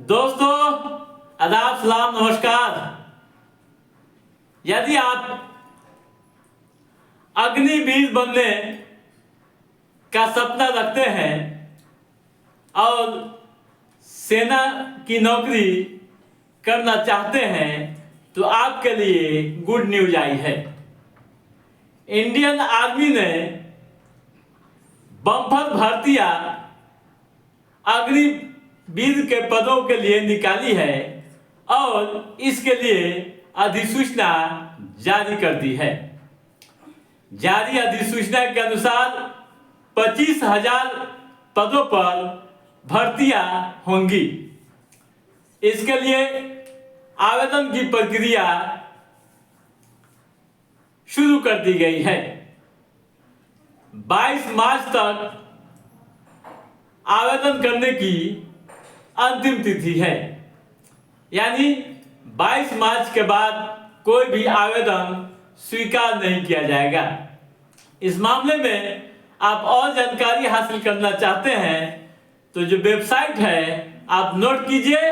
दोस्तों आदाब सलाम नमस्कार। यदि आप अग्निवीर बनने का सपना रखते हैं और सेना की नौकरी करना चाहते हैं तो आपके लिए गुड न्यूज आई है। इंडियन आर्मी ने बम्पर भर्तियां अग्निवीर के पदों के लिए निकाली है और इसके लिए अधिसूचना जारी कर दी है। जारी अधिसूचना के अनुसार 25,000 पदों पर भर्तियां होंगी। इसके लिए आवेदन की प्रक्रिया शुरू कर दी गई है। 22 मार्च तक आवेदन करने की अंतिम तिथि है, यानी 22 मार्च के बाद कोई भी आवेदन स्वीकार नहीं किया जाएगा। इस मामले में आप और जानकारी हासिल करना चाहते हैं तो जो वेबसाइट है आप नोट कीजिए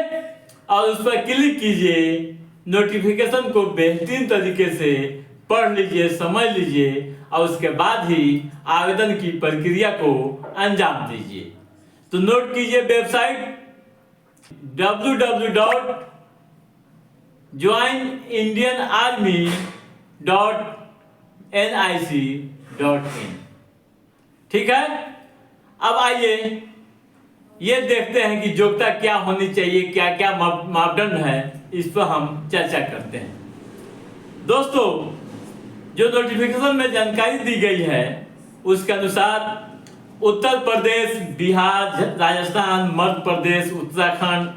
और उस पर क्लिक कीजिए। नोटिफिकेशन को बेहतरीन तरीके से पढ़ लीजिए, समझ लीजिए और उसके बाद ही आवेदन की प्रक्रिया को अंजाम दीजिए। तो नोट कीजिए वेबसाइट www.joinindianarmy.nic.in। ठीक है, अब आइए ये देखते हैं कि योग्यता क्या होनी चाहिए, क्या क्या मापदंड है, इस पर हम चर्चा करते हैं। दोस्तों, जो नोटिफिकेशन में जानकारी दी गई है उसके अनुसार उत्तर प्रदेश, बिहार, राजस्थान, मध्य प्रदेश, उत्तराखंड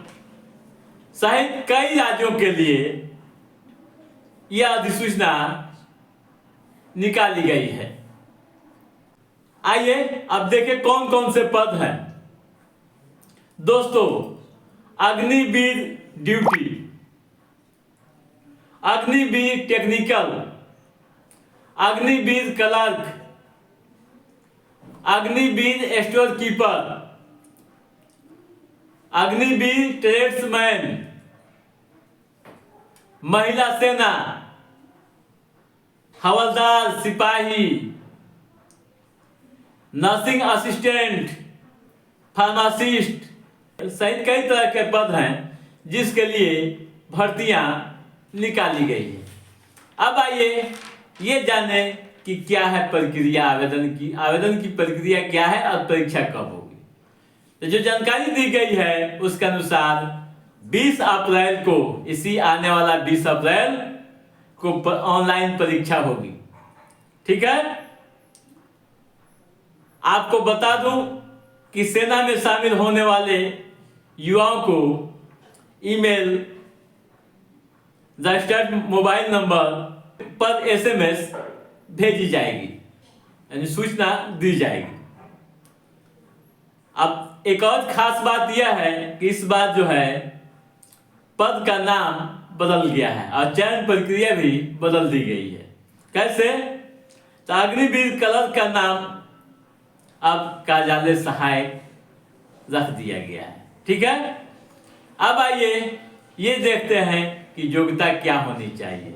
सहित कई राज्यों के लिए यह अधिसूचना निकाली गई है। आइए अब देखें कौन कौन से पद हैं। दोस्तों, Agniveer duty, Agniveer technical, Agniveer clerk, Agniveer store keeper, Agniveer tradesman, महिला सेना, हवलदार, सिपाही, नर्सिंग असिस्टेंट, फार्मासिस्ट सहित कई तरह के पद हैं जिसके लिए भर्तियां निकाली गई है। अब आइए ये जाने कि क्या है प्रक्रिया आवेदन की प्रक्रिया क्या है और परीक्षा कब होगी। तो जो जानकारी दी गई है उसके अनुसार 20 अप्रैल को, इसी आने वाला 20 अप्रैल को ऑनलाइन परीक्षा होगी। ठीक है, आपको बता दूं कि सेना में शामिल होने वाले युवाओं को ईमेल, रजिस्टर्ड मोबाइल नंबर पर SMS भेजी जाएगी, यानी सूचना दी जाएगी। अब एक और खास बात यह है कि इस बार जो है पद का नाम बदल गया है और चयन प्रक्रिया भी बदल दी गई है। कैसे? तो अग्निवीर क्लर्क का नाम अब कार्यालय सहायक रख दिया गया है। ठीक है, अब आइए ये देखते हैं कि योग्यता क्या होनी चाहिए।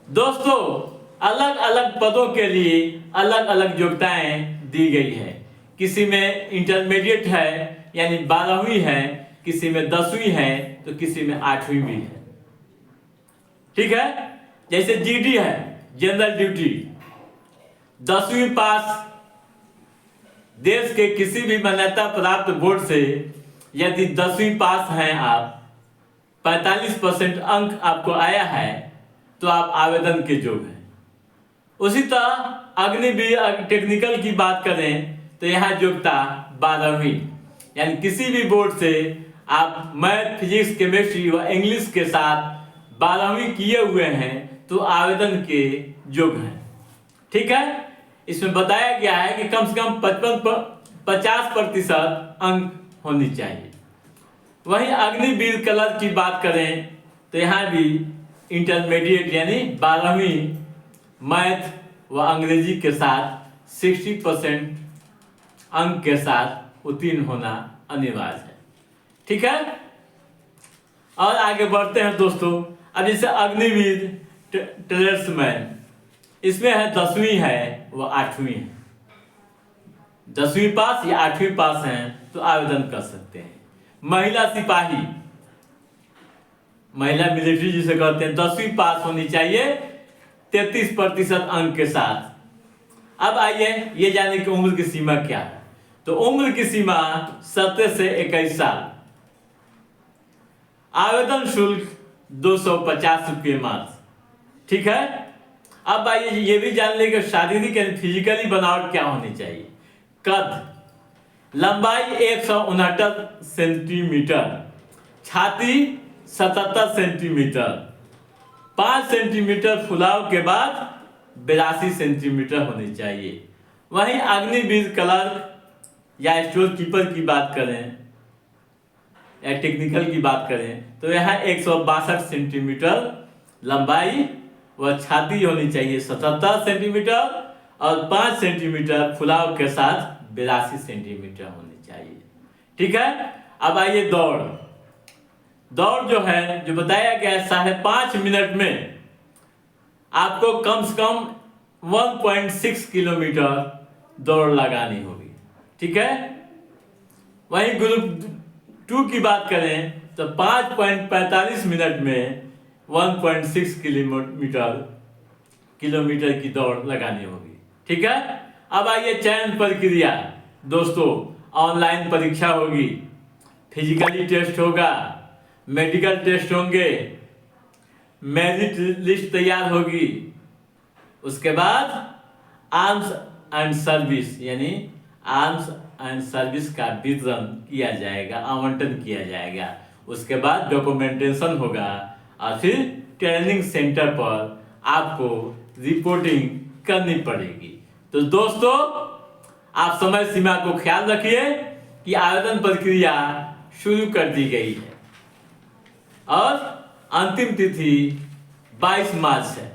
दोस्तों, अलग अलग पदों के लिए अलग अलग योग्यताएं दी गई है। किसी में इंटरमीडिएट है यानी 12वीं है, किसी में 10वीं है तो किसी में 8वीं भी है। ठीक है, जैसे GD है, जनरल ड्यूटी, 10वीं पास, देश के किसी भी मान्यता प्राप्त बोर्ड से यदि 10वीं पास हैं आप, 45% अंक आपको आया है तो आप आवेदन के योग्य हैं। उसी तरह अग्निवीर टेक्निकल की बात करें तो यहाँ योग्यता 12वीं, यानी किसी भी बोर्ड से आप मैथ, फिजिक्स, केमिस्ट्री व इंग्लिश के साथ 12वीं किए हुए हैं तो आवेदन के योग्य हैं। ठीक है, इसमें बताया गया है कि कम से कम 50% अंक होनी चाहिए। वहीं अग्निवीर क्लर्क की बात करें तो यहाँ भी इंटरमीडिएट यानी 12वीं मैथ व अंग्रेजी के साथ 60% अंक के साथ उत्तीर्ण होना अनिवार्य है। ठीक है, और आगे बढ़ते हैं दोस्तों। अब जैसे अग्निवीर ट्रेड्समैन, इसमें है 10वीं है व 8वीं है। 10वीं पास या 8वीं पास हैं तो आवेदन कर सकते हैं। महिला सिपाही, महिला मिलिट्री जिसे कहते हैं, 10वीं पास होनी चाहिए 33% अंक के साथ। अब आइए ये जाने की उम्र की सीमा क्या है। तो उम्र की सीमा 17 से 21 साल। आवेदन शुल्क 250 रुपये मात्र, ठीक है। अब आइए ये भी जान लें कि शारीरिक यानी फिजिकली बनावट क्या होनी चाहिए। कद, लंबाई 169 सेंटीमीटर, छाती 77 सेंटीमीटर, 5 सेंटीमीटर फुलाव के बाद 82 सेंटीमीटर होनी चाहिए। वहीं अग्निवीर क्लर्क या स्टोर कीपर की बात करें या टेक्निकल की बात करें तो यहाँ 162 सेंटीमीटर लंबाई व छाती होनी चाहिए 77 सेंटीमीटर और 5 सेंटीमीटर फुलाव के साथ 82 सेंटीमीटर होनी चाहिए, ठीक है। अब आइए दौड़ जो है, जो बताया गया है 5.5 मिनट में आपको कम से कम 1.6 किलोमीटर दौड़ लगानी होगी, ठीक है। वहीं ग्रुप 2 की बात करें तो 5.45 मिनट में 1.6 किलोमीटर की दौड़ लगानी होगी, ठीक है। अब आइए चयन प्रक्रिया दोस्तों। ऑनलाइन परीक्षा होगी, फिजिकली टेस्ट होगा, मेडिकल टेस्ट होंगे, मेरिट लिस्ट तैयार होगी, उसके बाद आर्म्स एंड सर्विस यानी आर्म्स एंड सर्विस का वितरण किया जाएगा, आवंटन किया जाएगा। उसके बाद डॉक्यूमेंटेशन होगा और फिर ट्रेनिंग सेंटर पर आपको रिपोर्टिंग करनी पड़ेगी। तो दोस्तों आप समय सीमा को ख्याल रखिए कि आवेदन प्रक्रिया शुरू कर दी गई है और अंतिम तिथि 22 मार्च है,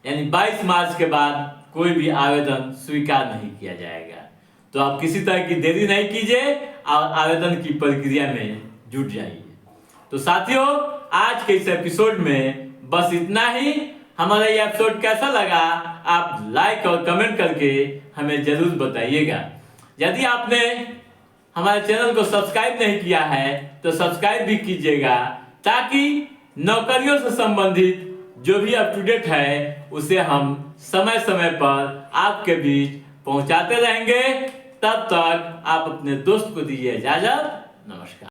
यानी 22 मार्च के बाद कोई भी आवेदन स्वीकार नहीं किया जाएगा। तो आप किसी तरह की देरी नहीं कीजिए और आवेदन की प्रक्रिया में जुट जाइए। तो साथियों आज के इस एपिसोड में बस इतना ही। हमारा ये एपिसोड कैसा लगा आप लाइक और कमेंट करके हमें जरूर बताइएगा। यदि आपने हमारे चैनल को सब्सक्राइब नहीं किया है तो सब्सक्राइब भी कीजिएगा, ताकि नौकरियों से संबंधित जो भी अप टू डेट है उसे हम समय समय पर आपके बीच पहुंचाते रहेंगे। तब तक आप अपने दोस्त को दीजिए इजाजत। नमस्कार।